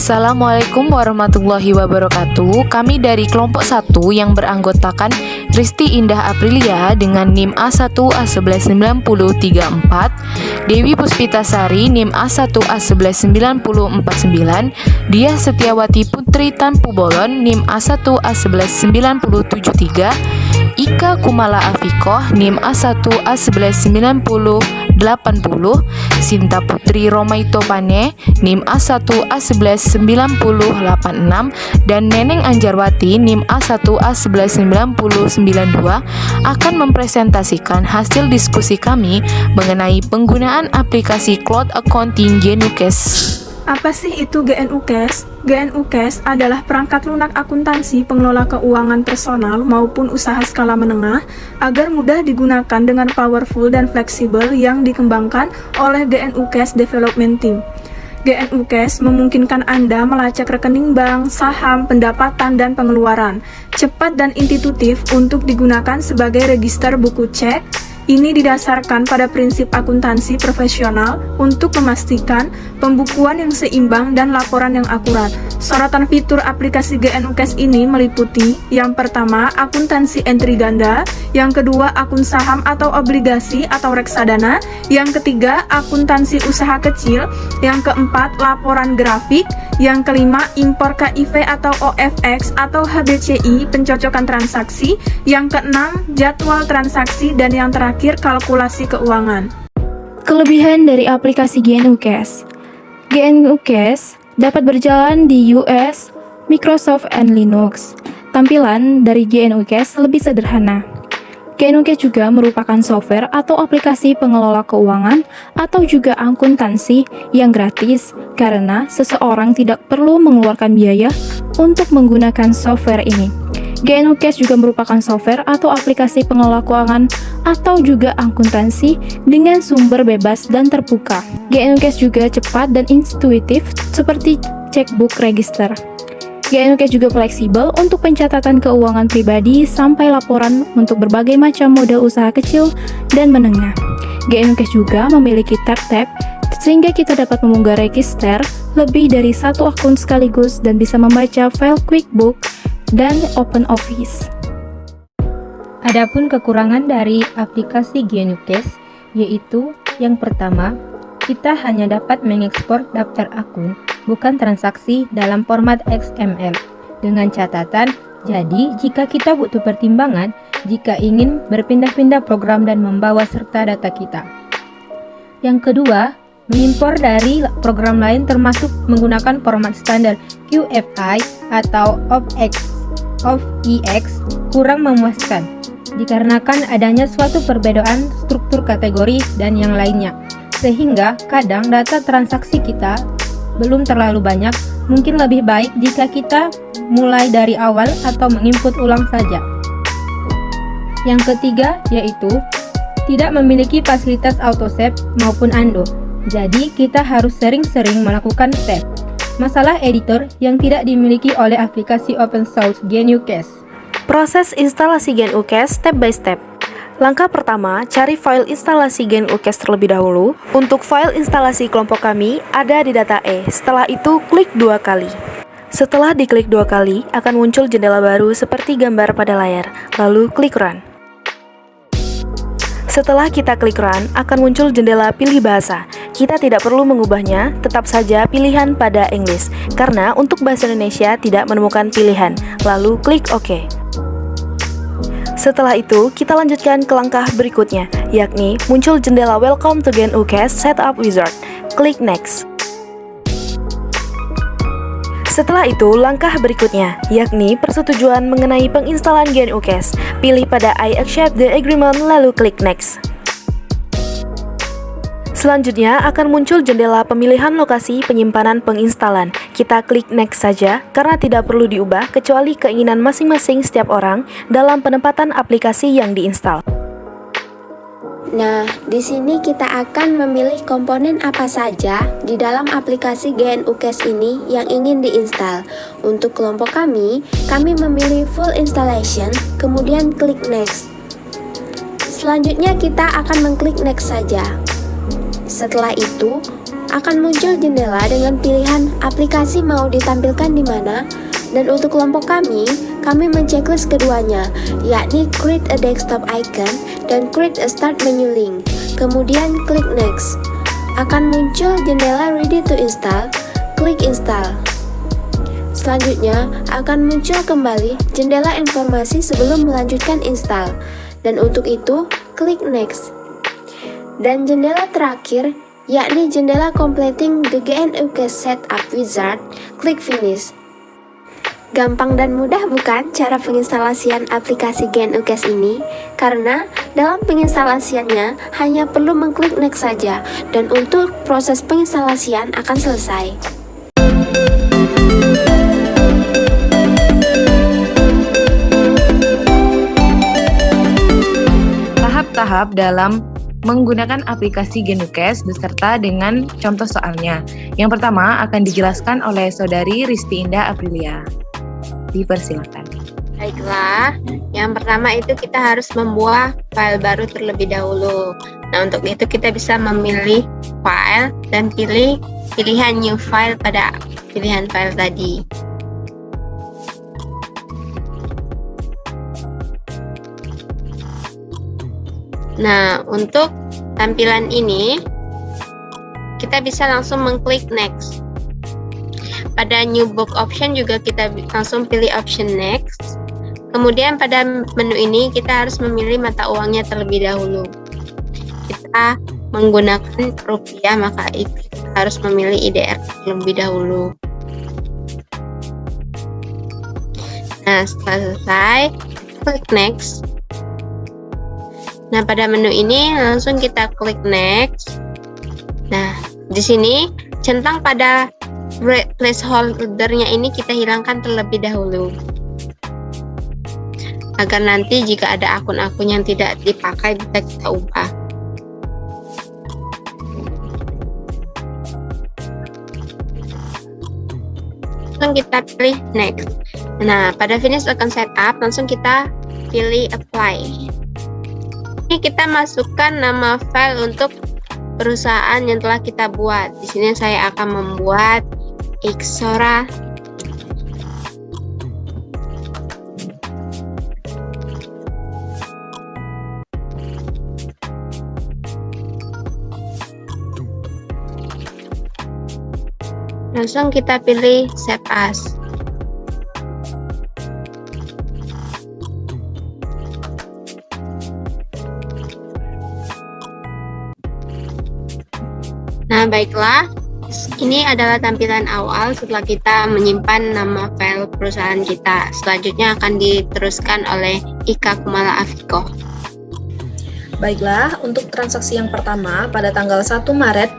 Assalamualaikum warahmatullahi wabarakatuh. Kami dari kelompok 1 yang beranggotakan Risti Indah Aprilia dengan NIM A1A119034, Dewi Puspitasari NIM A1A11949, Diah Setiawati Putri Tanpu Bolon NIM A1A11973, Ika Kumala Afikoh NIM A1A11980, Sinta Putri Romaito Pane NIM A1A11986, dan Neneng Anjarwati NIM A1A11992 akan mempresentasikan hasil diskusi kami mengenai penggunaan aplikasi Cloud Accounting GNUCAS. Apa sih itu GNUCAS? GNUCAS adalah perangkat lunak akuntansi pengelola keuangan personal maupun usaha skala menengah agar mudah digunakan dengan powerful dan fleksibel yang dikembangkan oleh GNUCAS Development Team. GNUCAS memungkinkan Anda melacak rekening bank, saham, pendapatan, dan pengeluaran, cepat dan intuitif untuk digunakan sebagai register buku cek. Ini didasarkan pada prinsip akuntansi profesional untuk memastikan pembukuan yang seimbang dan laporan yang akurat. Sorotan fitur aplikasi GNUCAS ini meliputi: yang pertama, akuntansi entry ganda; yang kedua, akun saham atau obligasi atau reksadana; yang ketiga, akuntansi usaha kecil; yang keempat, laporan grafik; yang kelima, impor KIV atau OFX atau HBCI pencocokan transaksi; yang keenam, jadwal transaksi; dan yang terakhir, kalkulasi keuangan. Kelebihan dari aplikasi GNUCAS. GNUCAS dapat berjalan di US, Microsoft, and Linux. Tampilan dari GNUCAS lebih sederhana. GNUCAS juga merupakan software atau aplikasi pengelola keuangan atau juga akuntansi yang gratis karena seseorang tidak perlu mengeluarkan biaya untuk menggunakan software ini. GNUCAS juga merupakan software atau aplikasi pengelola keuangan atau juga akuntansi dengan sumber bebas dan terbuka. GNUCAS juga cepat dan intuitif seperti checkbook register. GNUCAS juga fleksibel untuk pencatatan keuangan pribadi sampai laporan untuk berbagai macam model usaha kecil dan menengah. GNUCAS juga memiliki tab-tab sehingga kita dapat mengunggah register lebih dari satu akun sekaligus dan bisa membaca file QuickBook dan OpenOffice. Adapun kekurangan dari aplikasi GNUCAS yaitu yang pertama, kita hanya dapat mengekspor daftar akun, bukan transaksi dalam format XML. Dengan catatan, jadi jika kita butuh pertimbangan jika ingin berpindah-pindah program dan membawa serta data kita. Yang kedua, mengimpor dari program lain termasuk menggunakan format standar QFI atau OFEX kurang memuaskan dikarenakan adanya suatu perbedaan struktur kategori dan yang lainnya, sehingga kadang data transaksi kita belum terlalu banyak. Mungkin lebih baik jika kita mulai dari awal atau menginput ulang saja. Yang ketiga yaitu tidak memiliki fasilitas autosave maupun undo, jadi kita harus sering-sering melakukan save. Masalah editor yang tidak dimiliki oleh aplikasi open source GNUCAS. Proses instalasi GNUCAS step by step. Langkah pertama, cari file instalasi GNUCAS terlebih dahulu. Untuk file instalasi kelompok kami ada di data E. Setelah itu, klik 2 kali. Setelah diklik 2 kali, akan muncul jendela baru seperti gambar pada layar. Lalu klik Run. Setelah kita klik Run, akan muncul jendela pilih bahasa. Kita tidak perlu mengubahnya, tetap saja pilihan pada English, karena untuk bahasa Indonesia tidak menemukan pilihan. Lalu klik OK. Setelah itu, kita lanjutkan ke langkah berikutnya, yakni muncul jendela Welcome to GNUCAS Setup Wizard. Klik Next. Setelah itu, langkah berikutnya, yakni persetujuan mengenai penginstalan GNUCAS. Pilih pada I accept the agreement, lalu klik Next. Selanjutnya akan muncul jendela pemilihan lokasi penyimpanan penginstalan. Kita klik Next saja, karena tidak perlu diubah kecuali keinginan masing-masing setiap orang dalam penempatan aplikasi yang diinstal. Nah, di sini kita akan memilih komponen apa saja di dalam aplikasi GNUCAS ini yang ingin diinstal. Untuk kelompok kami memilih full installation, kemudian klik next. Selanjutnya kita akan mengklik next saja. Setelah itu, akan muncul jendela dengan pilihan aplikasi mau ditampilkan di mana. Dan untuk kelompok kami menceklis keduanya, yakni create a desktop icon dan create a start menu link. Kemudian klik next. Akan muncul jendela ready to install, klik install. Selanjutnya akan muncul kembali jendela informasi sebelum melanjutkan install. Dan untuk itu, klik next. Dan jendela terakhir, yakni jendela completing the GNUKS setup wizard, klik finish. Gampang dan mudah bukan cara penginstalasian aplikasi GNUKS ini? Karena dalam penginstalasiannya hanya perlu mengklik next saja, dan untuk proses penginstalasian akan selesai. Tahap-tahap dalam menggunakan aplikasi GNUKS beserta dengan contoh soalnya. Yang pertama akan dijelaskan oleh Saudari Risti Indah Aprilia. Dipersilakan. Baiklah, yang pertama itu kita harus membuat file baru terlebih dahulu. Nah, untuk itu kita bisa memilih file dan pilih pilihan new file pada pilihan file tadi. Nah, untuk tampilan ini kita bisa langsung mengklik next. Pada new book option juga kita langsung pilih option next. Kemudian pada menu ini kita harus memilih mata uangnya terlebih dahulu. Kita menggunakan rupiah, maka kita harus memilih IDR terlebih dahulu. Nah, setelah selesai, klik next. Nah, pada menu ini langsung kita klik next. Nah, di sini centang pada placeholder-nya ini kita hilangkan terlebih dahulu, agar nanti jika ada akun-akun yang tidak dipakai bisa kita ubah. Langsung kita pilih next. Nah, pada finish account setup langsung kita pilih apply. Ini kita masukkan nama file untuk perusahaan yang telah kita buat. Di sini saya akan membuat Ixora. Langsung kita pilih Save As. Nah, baiklah. Ini adalah tampilan awal setelah kita menyimpan nama file perusahaan kita. Selanjutnya akan diteruskan oleh Ika Kumala Afiko. Baiklah, untuk transaksi yang pertama, pada tanggal 1 Maret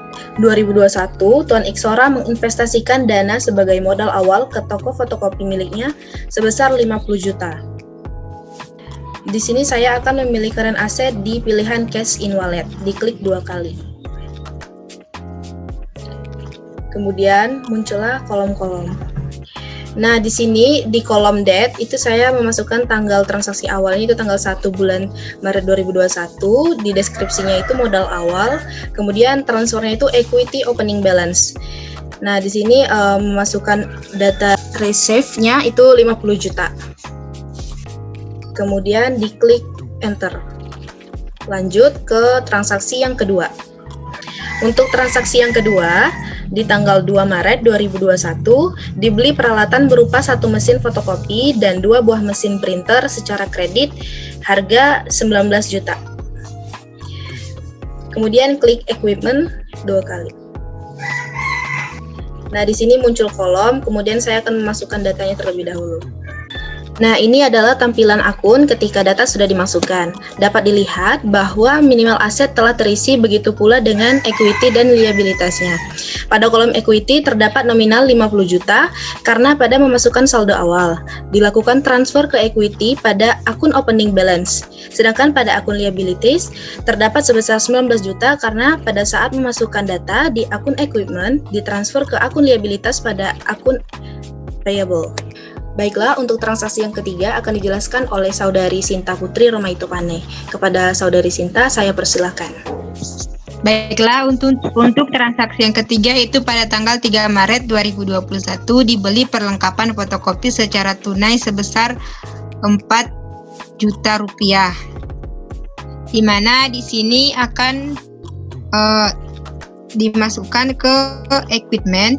2021, Tuan Ixora menginvestasikan dana sebagai modal awal ke toko fotokopi miliknya sebesar 50 juta. Di sini saya akan memilih current asset di pilihan Cash in Wallet, diklik 2 kali. Kemudian muncullah kolom-kolom. Nah, di sini di kolom date itu saya memasukkan tanggal transaksi awalnya itu tanggal 1 bulan Maret 2021, di deskripsinya itu modal awal, kemudian transfernya itu equity opening balance. Nah, di sini memasukkan data reserve-nya itu 50 juta. Kemudian diklik enter. Lanjut ke transaksi yang kedua. Untuk transaksi yang kedua, di tanggal 2 Maret 2021, dibeli peralatan berupa 1 mesin fotokopi dan 2 buah mesin printer secara kredit, harga 19 juta. Kemudian klik equipment 2 kali. Nah, di sini muncul kolom, kemudian saya akan memasukkan datanya terlebih dahulu. Nah, ini adalah tampilan akun ketika data sudah dimasukkan. Dapat dilihat bahwa minimal aset telah terisi, begitu pula dengan equity dan liabilitasnya. Pada kolom equity terdapat nominal 50 juta karena pada memasukkan saldo awal. Dilakukan transfer ke equity pada akun opening balance. Sedangkan pada akun liabilities terdapat sebesar 19 juta karena pada saat memasukkan data di akun equipment ditransfer ke akun liabilitas pada akun payable. Baiklah, untuk transaksi yang ketiga akan dijelaskan oleh Saudari Sinta Putri Romaitopane. Kepada Saudari Sinta, saya persilahkan. Baiklah, untuk transaksi yang ketiga itu pada tanggal 3 Maret 2021 dibeli perlengkapan fotokopi secara tunai sebesar 4 juta rupiah. Di mana di sini akan dimasukkan ke equipment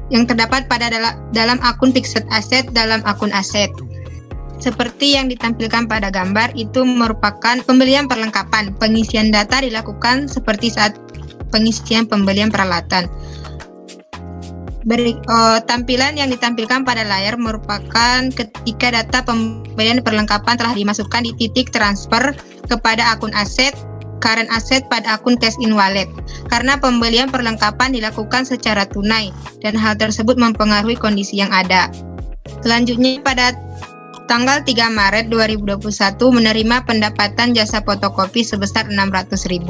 yang terdapat pada dalam akun fixed asset dalam akun aset. Seperti yang ditampilkan pada gambar, itu merupakan pembelian perlengkapan. Pengisian data dilakukan seperti saat pengisian pembelian peralatan. Tampilan yang ditampilkan pada layar merupakan ketika data pembelian perlengkapan telah dimasukkan di titik transfer kepada akun aset, current asset pada akun cash in wallet. Karena pembelian perlengkapan dilakukan secara tunai dan hal tersebut mempengaruhi kondisi yang ada. Selanjutnya pada tanggal 3 Maret 2021 menerima pendapatan jasa fotokopi sebesar 600.000.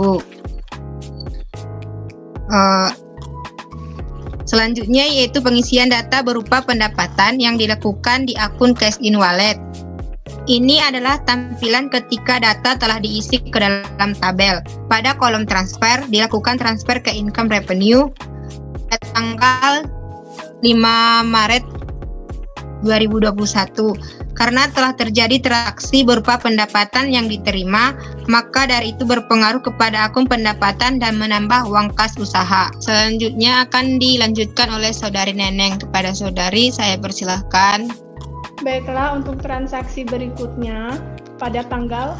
Selanjutnya yaitu pengisian data berupa pendapatan yang dilakukan di akun cash in wallet. Ini adalah tampilan ketika data telah diisi ke dalam tabel. Pada kolom transfer dilakukan transfer ke income revenue pada tanggal 5 Maret 2021. Karena telah terjadi transaksi berupa pendapatan yang diterima, maka dari itu berpengaruh kepada akun pendapatan dan menambah uang kas usaha. Selanjutnya akan dilanjutkan oleh Saudari Neneng. Kepada Saudari, saya persilahkan. Baiklah, untuk transaksi berikutnya, pada tanggal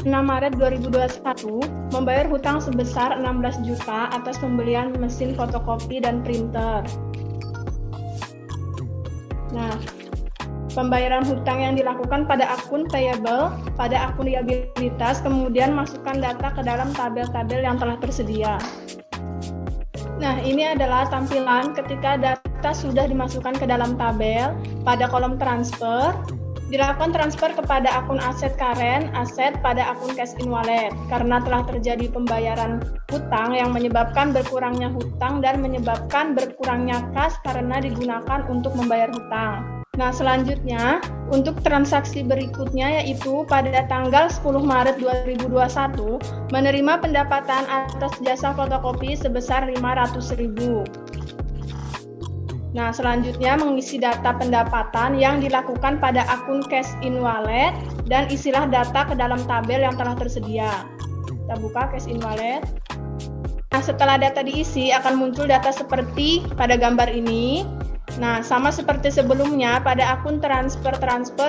6 Maret 2021, membayar hutang sebesar 16 juta atas pembelian mesin fotokopi dan printer. Nah, pembayaran hutang yang dilakukan pada akun payable, pada akun liabilitas, kemudian masukkan data ke dalam tabel-tabel yang telah tersedia. Nah, ini adalah tampilan ketika data sudah dimasukkan ke dalam tabel. Pada kolom transfer, dilakukan transfer kepada akun aset current, aset pada akun cash in wallet. Karena telah terjadi pembayaran hutang yang menyebabkan berkurangnya hutang dan menyebabkan berkurangnya kas karena digunakan untuk membayar hutang. Nah, selanjutnya untuk transaksi berikutnya yaitu pada tanggal 10 Maret 2021 menerima pendapatan atas jasa fotokopi sebesar 500.000. Nah, selanjutnya mengisi data pendapatan yang dilakukan pada akun cash in wallet dan isilah data ke dalam tabel yang telah tersedia. Kita buka cash in wallet. Nah, setelah data diisi akan muncul data seperti pada gambar ini. Nah, sama seperti sebelumnya pada akun transfer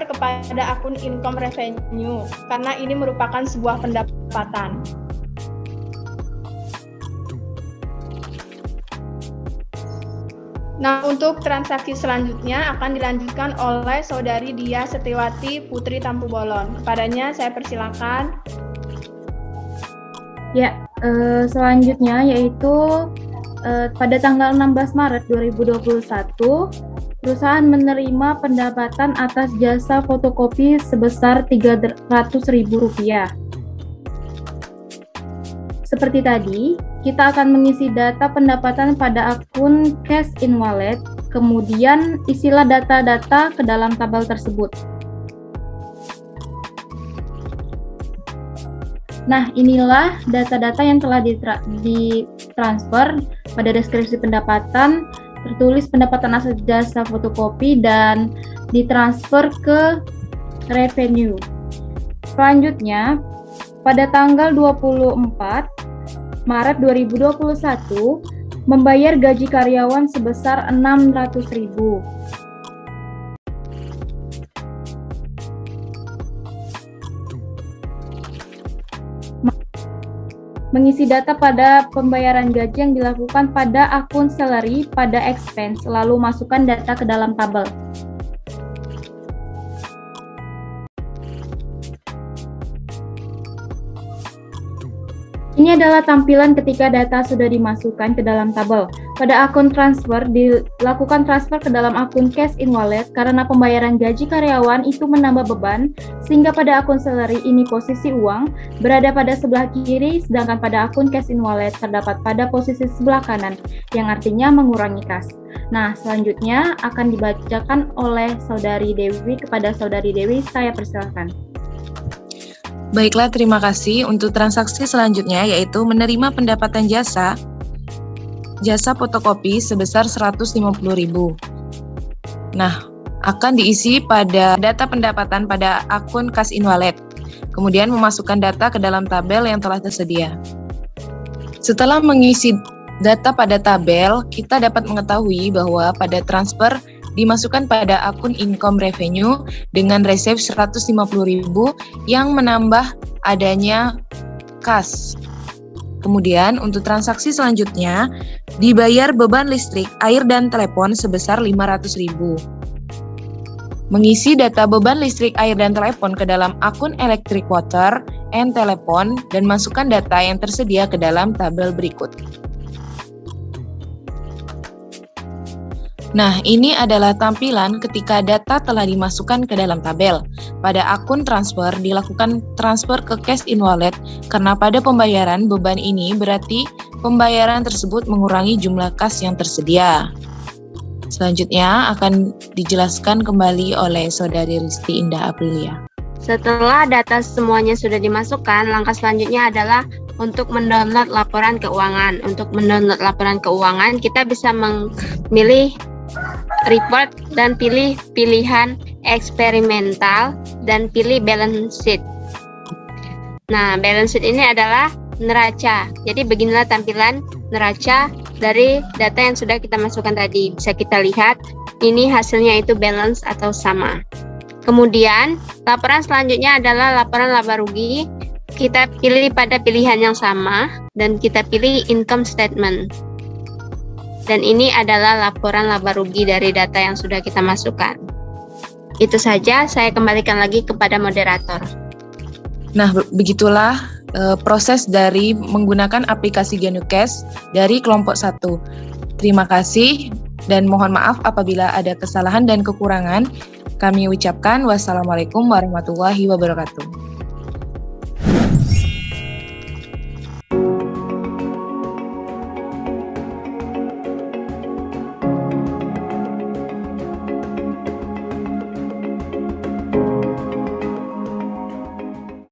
kepada akun income revenue, karena ini merupakan sebuah pendapatan. Nah, untuk transaksi selanjutnya akan dilanjutkan oleh Saudari Dia Setiwati Putri Tampu Bolon. Kepadanya saya persilakan. Ya, selanjutnya yaitu pada tanggal 16 Maret 2021, perusahaan menerima pendapatan atas jasa fotokopi sebesar Rp300.000. Seperti tadi, kita akan mengisi data pendapatan pada akun cash in wallet, kemudian isilah data-data ke dalam tabel tersebut. Nah, inilah data-data yang telah ditransfer pada deskripsi pendapatan, tertulis pendapatan atas jasa fotokopi dan ditransfer ke revenue. Selanjutnya, pada tanggal 24 Maret 2021, membayar gaji karyawan sebesar Rp600.000. Mengisi data pada pembayaran gaji yang dilakukan pada akun salary pada expense, lalu masukkan data ke dalam tabel. Ini adalah tampilan ketika data sudah dimasukkan ke dalam tabel. Pada akun transfer, dilakukan transfer ke dalam akun cash in wallet karena pembayaran gaji karyawan itu menambah beban, sehingga pada akun salary ini posisi uang berada pada sebelah kiri, sedangkan pada akun cash in wallet terdapat pada posisi sebelah kanan, yang artinya mengurangi kas. Nah, selanjutnya akan dibacakan oleh Saudari Dewi. Kepada Saudari Dewi, saya persilakan. Baiklah, terima kasih. Untuk transaksi selanjutnya yaitu menerima pendapatan jasa fotokopi sebesar 150.000. Nah, akan diisi pada data pendapatan pada akun Kas Inwalet. Kemudian memasukkan data ke dalam tabel yang telah tersedia. Setelah mengisi data pada tabel, kita dapat mengetahui bahwa pada transfer dimasukkan pada akun income revenue dengan receive 150.000 yang menambah adanya kas. Kemudian untuk transaksi selanjutnya dibayar beban listrik, air dan telepon sebesar 500.000. Mengisi data beban listrik, air dan telepon ke dalam akun electric water and telepon dan masukkan data yang tersedia ke dalam tabel berikut. Nah, ini adalah tampilan ketika data telah dimasukkan ke dalam tabel. Pada akun transfer, dilakukan transfer ke Cash in Wallet karena pada pembayaran beban ini berarti pembayaran tersebut mengurangi jumlah kas yang tersedia. Selanjutnya akan dijelaskan kembali oleh Saudari Risti Indah Aprilia. Setelah data semuanya sudah dimasukkan, langkah selanjutnya adalah untuk mendownload laporan keuangan. Untuk mendownload laporan keuangan, kita bisa memilih report dan pilih pilihan eksperimental dan pilih balance sheet. Nah, balance sheet ini adalah neraca. Jadi beginilah tampilan neraca dari data yang sudah kita masukkan tadi. Bisa kita lihat, ini hasilnya itu balance atau sama. Kemudian, laporan selanjutnya adalah laporan laba rugi. Kita pilih pada pilihan yang sama dan kita pilih income statement. Dan ini adalah laporan laba rugi dari data yang sudah kita masukkan. Itu saja, saya kembalikan lagi kepada moderator. Nah, begitulah proses dari menggunakan aplikasi GenuCash dari kelompok 1. Terima kasih dan mohon maaf apabila ada kesalahan dan kekurangan. Kami ucapkan wassalamualaikum warahmatullahi wabarakatuh.